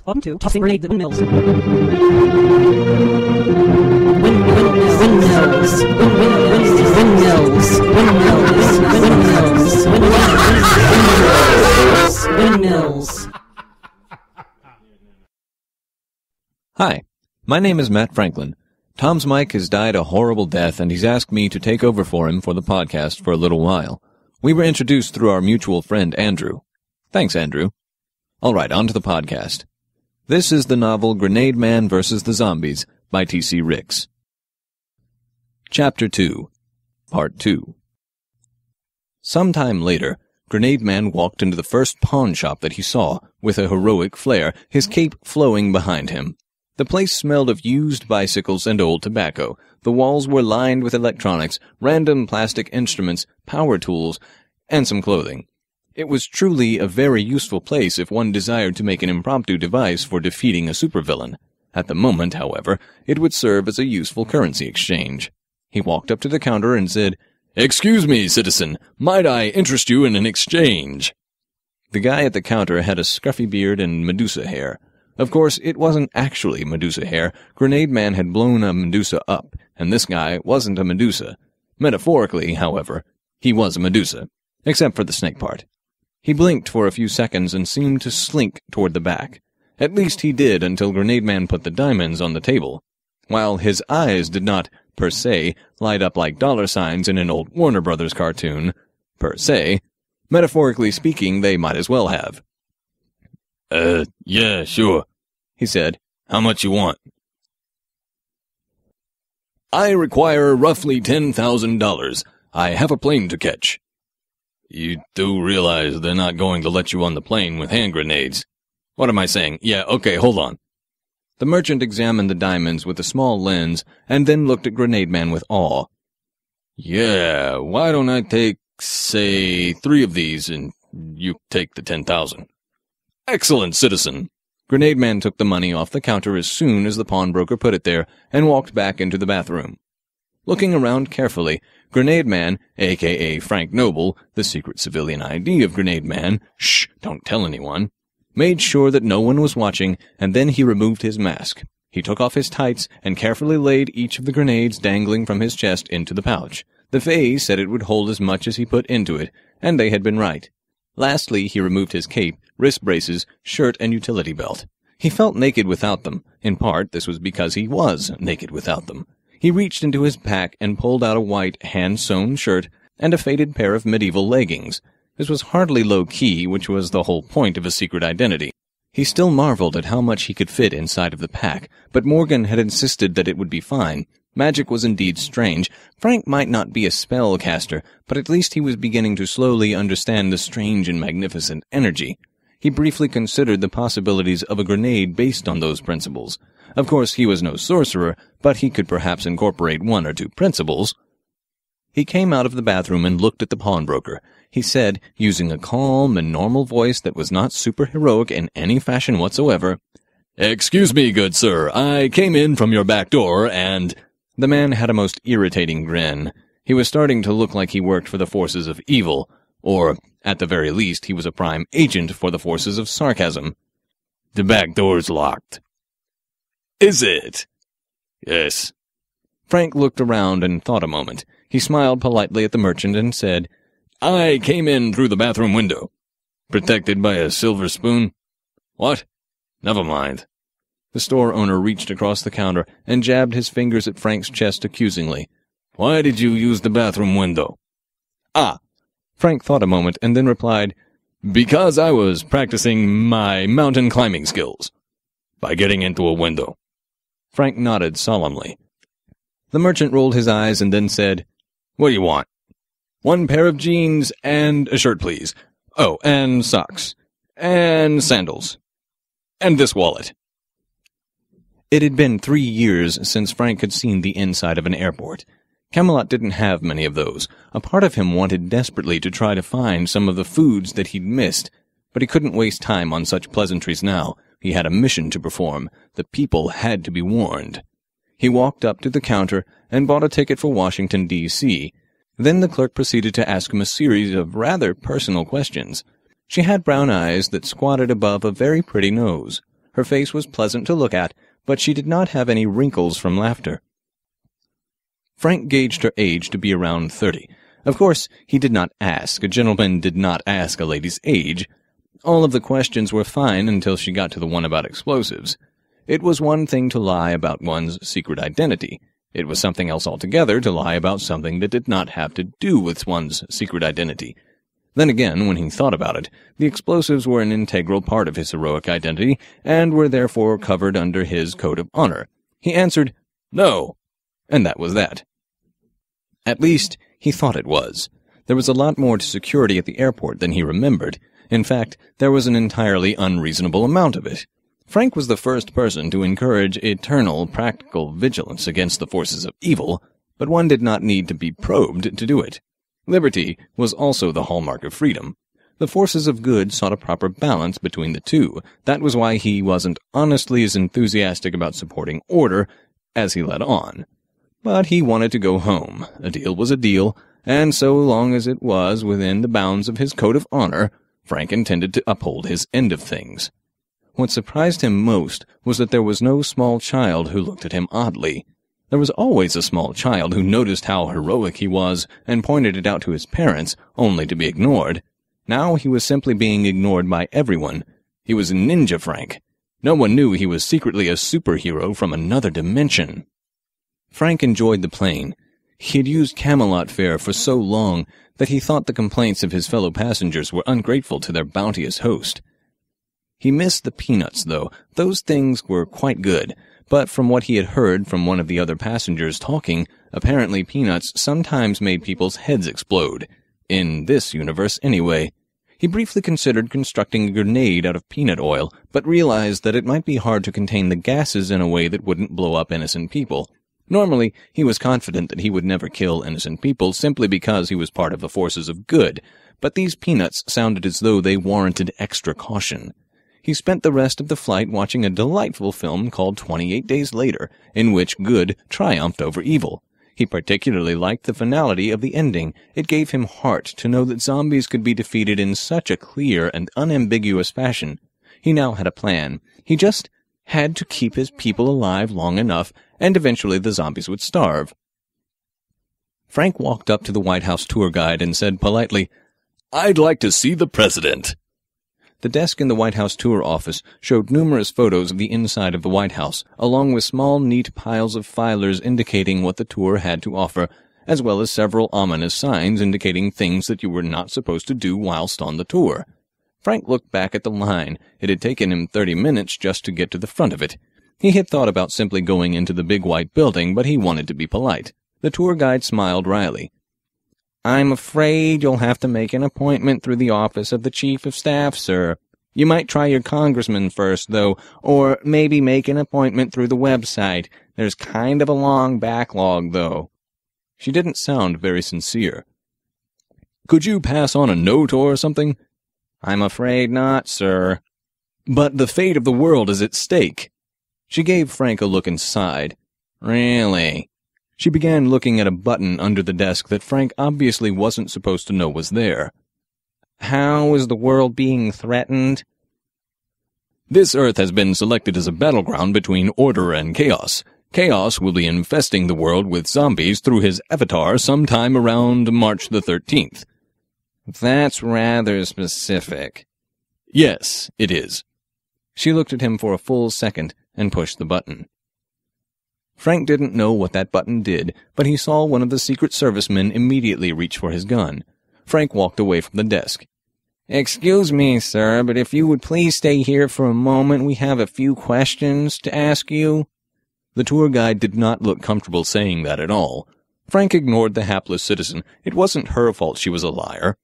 Welcome to Tossing Grenades at Windmills. Windmills. Hi, my name is Matt Franklin. Tom's mic has died a horrible death, and he's asked me to take over for him for the podcast for a little while. We were introduced through our mutual friend, Andrew. Thanks, Andrew. All right, on to the podcast. This is the novel Grenademan vs. the Zombies by T.C. Ricks. Chapter 2, Part 2. Sometime later, Grenademan walked into the first pawn shop that he saw, with a heroic flair, his cape flowing behind him. The place smelled of used bicycles and old tobacco. The walls were lined with electronics, random plastic instruments, power tools, and some clothing. It was truly a very useful place if one desired to make an impromptu device for defeating a supervillain. At the moment, however, it would serve as a useful currency exchange. He walked up to the counter and said, "Excuse me, citizen, might I interest you in an exchange?" The guy at the counter had a scruffy beard and Medusa hair. Of course, it wasn't actually Medusa hair. Grenademan had blown a Medusa up, and this guy wasn't a Medusa. Metaphorically, however, he was a Medusa, except for the snake part. He blinked for a few seconds and seemed to slink toward the back. At least he did until Grenademan put the diamonds on the table. While his eyes did not, per se, light up like dollar signs in an old Warner Brothers cartoon, per se, metaphorically speaking, they might as well have. Yeah, sure," he said. "How much you want?" "I require roughly $10,000. I have a plane to catch." "You do realize they're not going to let you on the plane with hand grenades?" "What am I saying? Yeah, okay, hold on." The merchant examined the diamonds with a small lens and then looked at Grenademan with awe. "Yeah, why don't I take, say, 3 of these and you take the 10,000. "Excellent, citizen." Grenademan took the money off the counter as soon as the pawnbroker put it there and walked back into the bathroom. Looking around carefully, Grenademan, a.k.a. Frank Noble, the secret civilian ID of Grenademan, shh, don't tell anyone, made sure that no one was watching, and then he removed his mask. He took off his tights and carefully laid each of the grenades dangling from his chest into the pouch. The Fae said it would hold as much as he put into it, and they had been right. Lastly, he removed his cape, wrist braces, shirt, and utility belt. He felt naked without them. In part, this was because he was naked without them. He reached into his pack and pulled out a white, hand-sewn shirt and a faded pair of medieval leggings. This was hardly low-key, which was the whole point of a secret identity. He still marveled at how much he could fit inside of the pack, but Morgan had insisted that it would be fine. Magic was indeed strange. Frank might not be a spellcaster, but at least he was beginning to slowly understand the strange and magnificent energy. He briefly considered the possibilities of a grenade based on those principles. Of course, he was no sorcerer, but he could perhaps incorporate 1 or 2 principles. He came out of the bathroom and looked at the pawnbroker. He said, using a calm and normal voice that was not superheroic in any fashion whatsoever, "Excuse me, good sir, I came in from your back door and—" The man had a most irritating grin. He was starting to look like he worked for the forces of evil, or, at the very least, he was a prime agent for the forces of sarcasm. "The back door's locked." "Is it?" "Yes." Frank looked around and thought a moment. He smiled politely at the merchant and said, "I came in through the bathroom window." "Protected by a silver spoon?" "What? Never mind." The store owner reached across the counter and jabbed his fingers at Frank's chest accusingly. "Why did you use the bathroom window?" "Ah." Frank thought a moment and then replied, "Because I was practicing my mountain climbing skills." "By getting into a window?" Frank nodded solemnly. The merchant rolled his eyes and then said, "What do you want?" "1 pair of jeans and a shirt, please. Oh, and socks. And sandals. And this wallet." It had been 3 years since Frank had seen the inside of an airport. Camelot didn't have many of those. A part of him wanted desperately to try to find some of the foods that he'd missed, but he couldn't waste time on such pleasantries now. He had a mission to perform. The people had to be warned. He walked up to the counter and bought a ticket for Washington, D.C. Then the clerk proceeded to ask him a series of rather personal questions. She had brown eyes that squatted above a very pretty nose. Her face was pleasant to look at, but she did not have any wrinkles from laughter. Frank gauged her age to be around 30. Of course, he did not ask. A gentleman did not ask a lady's age. All of the questions were fine until she got to the one about explosives. It was one thing to lie about one's secret identity. It was something else altogether to lie about something that did not have to do with one's secret identity. Then again, when he thought about it, the explosives were an integral part of his heroic identity, and were therefore covered under his code of honor. He answered, "No," and that was that. At least, he thought it was. There was a lot more to security at the airport than he remembered. In fact, there was an entirely unreasonable amount of it. Frank was the first person to encourage eternal, practical vigilance against the forces of evil, but one did not need to be probed to do it. Liberty was also the hallmark of freedom. The forces of good sought a proper balance between the two. That was why he wasn't honestly as enthusiastic about supporting order as he let on. But he wanted to go home. A deal was a deal, and so long as it was within the bounds of his code of honor, Frank intended to uphold his end of things. What surprised him most was that there was no small child who looked at him oddly. There was always a small child who noticed how heroic he was and pointed it out to his parents, only to be ignored. Now he was simply being ignored by everyone. He was Ninja Frank. No one knew he was secretly a superhero from another dimension. Frank enjoyed the plane. He had used Camelot fare for so long that he thought the complaints of his fellow passengers were ungrateful to their bounteous host. He missed the peanuts, though. Those things were quite good, but from what he had heard from one of the other passengers talking, apparently peanuts sometimes made people's heads explode. In this universe, anyway. He briefly considered constructing a grenade out of peanut oil, but realized that it might be hard to contain the gases in a way that wouldn't blow up innocent people. Normally, he was confident that he would never kill innocent people simply because he was part of the forces of good, but these peanuts sounded as though they warranted extra caution. He spent the rest of the flight watching a delightful film called 28 Days Later, in which good triumphed over evil. He particularly liked the finality of the ending. It gave him heart to know that zombies could be defeated in such a clear and unambiguous fashion. He now had a plan. He just had to keep his people alive long enough, and eventually the zombies would starve. Frank walked up to the White House tour guide and said politely, "I'd like to see the president." The desk in the White House tour office showed numerous photos of the inside of the White House, along with small, neat piles of filers indicating what the tour had to offer, as well as several ominous signs indicating things that you were not supposed to do whilst on the tour. Frank looked back at the line. It had taken him 30 minutes just to get to the front of it. He had thought about simply going into the big white building, but he wanted to be polite. The tour guide smiled wryly. "I'm afraid you'll have to make an appointment through the office of the Chief of Staff, sir. You might try your congressman first, though, or maybe make an appointment through the website. There's kind of a long backlog, though." She didn't sound very sincere. "Could you pass on a note or something?" "I'm afraid not, sir." "But the fate of the world is at stake." She gave Frank a look and sighed. "Really?" She began looking at a button under the desk that Frank obviously wasn't supposed to know was there. "How is the world being threatened?" "This Earth has been selected as a battleground between order and chaos. Chaos will be infesting the world with zombies through his avatar sometime around March the 13th. "That's rather specific." "Yes, it is." She looked at him for a full second and pushed the button. Frank didn't know what that button did, but he saw one of the Secret Servicemen immediately reach for his gun. Frank walked away from the desk. "Excuse me, sir, but if you would please stay here for a moment, we have a few questions to ask you." The tour guide did not look comfortable saying that at all. Frank ignored the hapless citizen. It wasn't her fault she was a liar.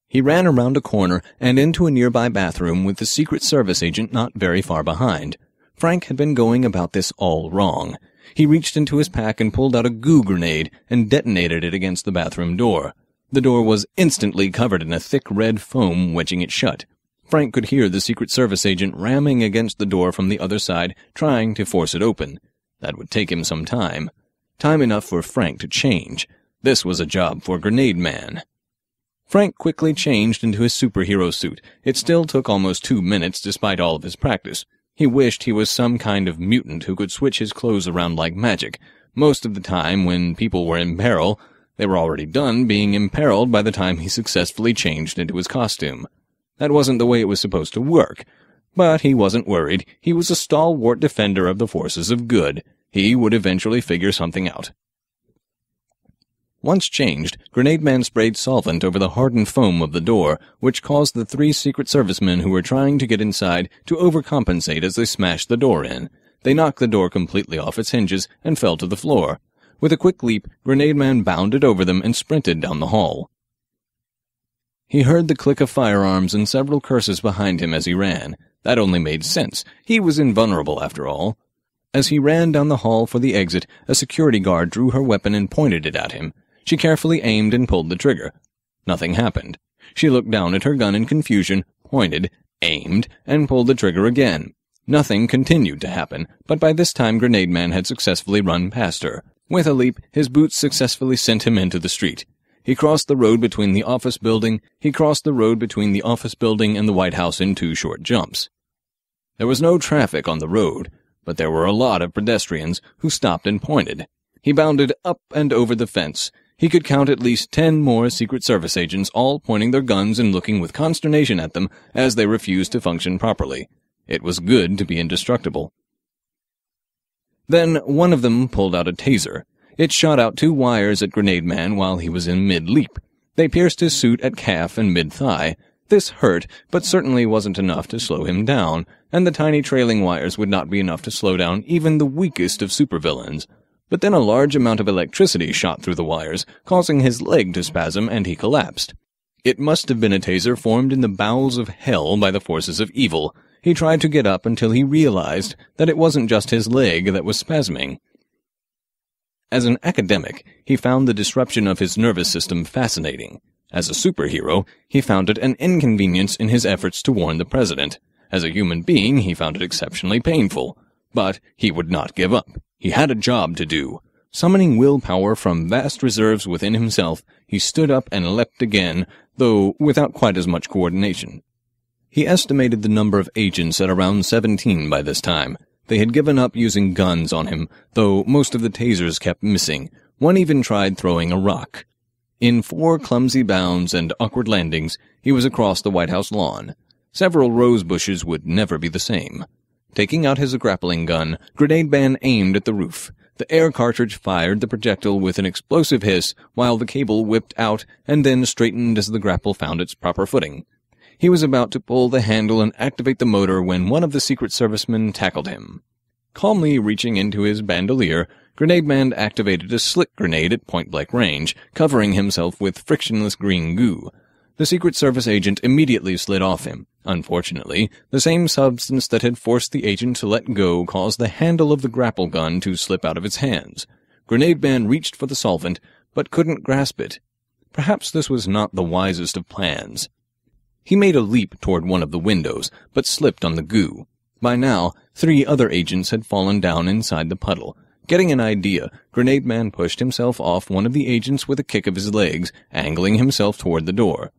He ran around a corner and into a nearby bathroom with the Secret Service agent not very far behind. Frank had been going about this all wrong. He reached into his pack and pulled out a goo grenade and detonated it against the bathroom door. The door was instantly covered in a thick red foam, wedging it shut. Frank could hear the Secret Service agent ramming against the door from the other side, trying to force it open. That would take him some time. Time enough for Frank to change. This was a job for Grenademan. Frank quickly changed into his superhero suit. It still took almost 2 minutes despite all of his practice. He wished he was some kind of mutant who could switch his clothes around like magic. Most of the time, when people were in peril, they were already done being imperiled by the time he successfully changed into his costume. That wasn't the way it was supposed to work. But he wasn't worried. He was a stalwart defender of the forces of good. He would eventually figure something out. Once changed, Grenademan sprayed solvent over the hardened foam of the door, which caused the 3 Secret Servicemen who were trying to get inside to overcompensate as they smashed the door in. They knocked the door completely off its hinges and fell to the floor. With a quick leap, Grenademan bounded over them and sprinted down the hall. He heard the click of firearms and several curses behind him as he ran. That only made sense. He was invulnerable, after all. As he ran down the hall for the exit, a security guard drew her weapon and pointed it at him. She carefully aimed and pulled the trigger. Nothing happened. She looked down at her gun in confusion, pointed, aimed, and pulled the trigger again. Nothing continued to happen, but by this time Grenademan had successfully run past her. With a leap, his boots successfully sent him into the street. He crossed the road between the office building and the White House in 2 short jumps. There was no traffic on the road, but there were a lot of pedestrians who stopped and pointed. He bounded up and over the fence. He could count at least 10 more Secret Service agents, all pointing their guns and looking with consternation at them as they refused to function properly. It was good to be indestructible. Then one of them pulled out a taser. It shot out 2 wires at Grenademan while he was in mid-leap. They pierced his suit at calf and mid-thigh. This hurt, but certainly wasn't enough to slow him down, and the tiny trailing wires would not be enough to slow down even the weakest of supervillains. But then a large amount of electricity shot through the wires, causing his leg to spasm, and he collapsed. It must have been a taser formed in the bowels of hell by the forces of evil. He tried to get up until he realized that it wasn't just his leg that was spasming. As an academic, he found the disruption of his nervous system fascinating. As a superhero, he found it an inconvenience in his efforts to warn the president. As a human being, he found it exceptionally painful. But he would not give up. He had a job to do. Summoning willpower from vast reserves within himself, he stood up and leapt again, though without quite as much coordination. He estimated the number of agents at around 17 by this time. They had given up using guns on him, though most of the tasers kept missing. One even tried throwing a rock. In 4 clumsy bounds and awkward landings, he was across the White House lawn. Several rose bushes would never be the same. Taking out his grappling gun, Grenademan aimed at the roof. The air cartridge fired the projectile with an explosive hiss, while the cable whipped out and then straightened as the grapple found its proper footing. He was about to pull the handle and activate the motor when one of the Secret Servicemen tackled him. Calmly reaching into his bandolier, Grenademan activated a slick grenade at point-blank range, covering himself with frictionless green goo. The Secret Service agent immediately slid off him. Unfortunately, the same substance that had forced the agent to let go caused the handle of the grapple gun to slip out of its hands. Grenademan reached for the solvent, but couldn't grasp it. Perhaps this was not the wisest of plans. He made a leap toward one of the windows, but slipped on the goo. By now, 3 other agents had fallen down inside the puddle. Getting an idea, Grenademan pushed himself off one of the agents with a kick of his legs, angling himself toward the door.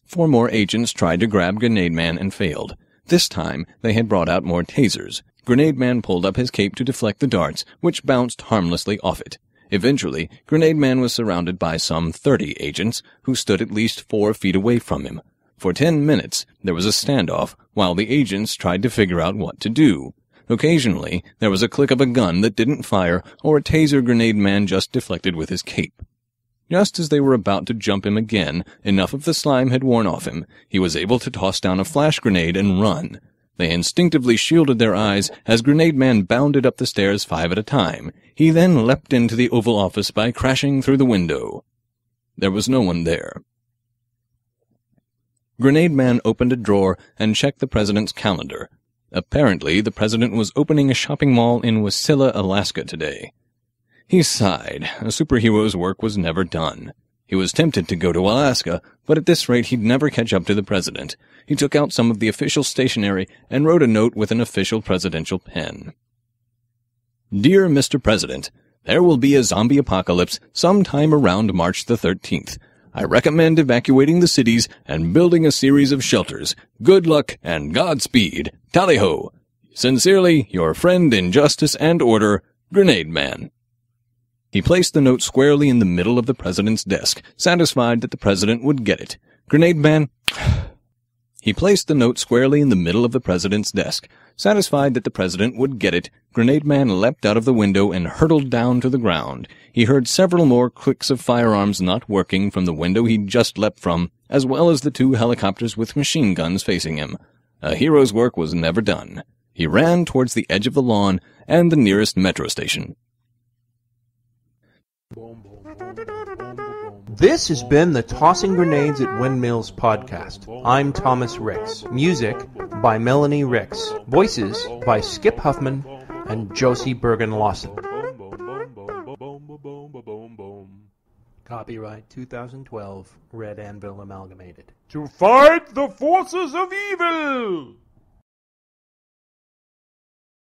4 more agents tried to grab Grenademan and failed. This time, they had brought out more tasers. Grenademan pulled up his cape to deflect the darts, which bounced harmlessly off it. Eventually, Grenademan was surrounded by some 30 agents, who stood at least 4 feet away from him. For 10 minutes, there was a standoff, while the agents tried to figure out what to do. Occasionally, there was a click of a gun that didn't fire, or a taser Grenademan just deflected with his cape. Just as they were about to jump him again, enough of the slime had worn off him. He was able to toss down a flash grenade and run. They instinctively shielded their eyes as Grenademan bounded up the stairs 5 at a time. He then leapt into the Oval Office by crashing through the window. There was no one there. Grenademan opened a drawer and checked the president's calendar. Apparently, the president was opening a shopping mall in Wasilla, Alaska today. He sighed. A superhero's work was never done. He was tempted to go to Alaska, but at this rate he'd never catch up to the president. He took out some of the official stationery and wrote a note with an official presidential pen. Dear Mr. President, there will be a zombie apocalypse sometime around March the 13th. I recommend evacuating the cities and building a series of shelters. Good luck and Godspeed. Tally-ho. Sincerely, your friend in justice and order, Grenademan. He placed the note squarely in the middle of the president's desk, satisfied that the president would get it. He placed the note squarely in the middle of the president's desk. Satisfied that the president would get it, Grenademan leapt out of the window and hurtled down to the ground. He heard several more clicks of firearms not working from the window he'd just leapt from, as well as the 2 helicopters with machine guns facing him. A hero's work was never done. He ran towards the edge of the lawn and the nearest metro station. This has been the Tossing Grenades at Windmills podcast. I'm Thomas Ricks. Music by Melanie Ricks. Voices by Skip Huffman and Josie Bergen-Lawson. Copyright 2012, Red Anvil Amalgamated. To fight the forces of evil!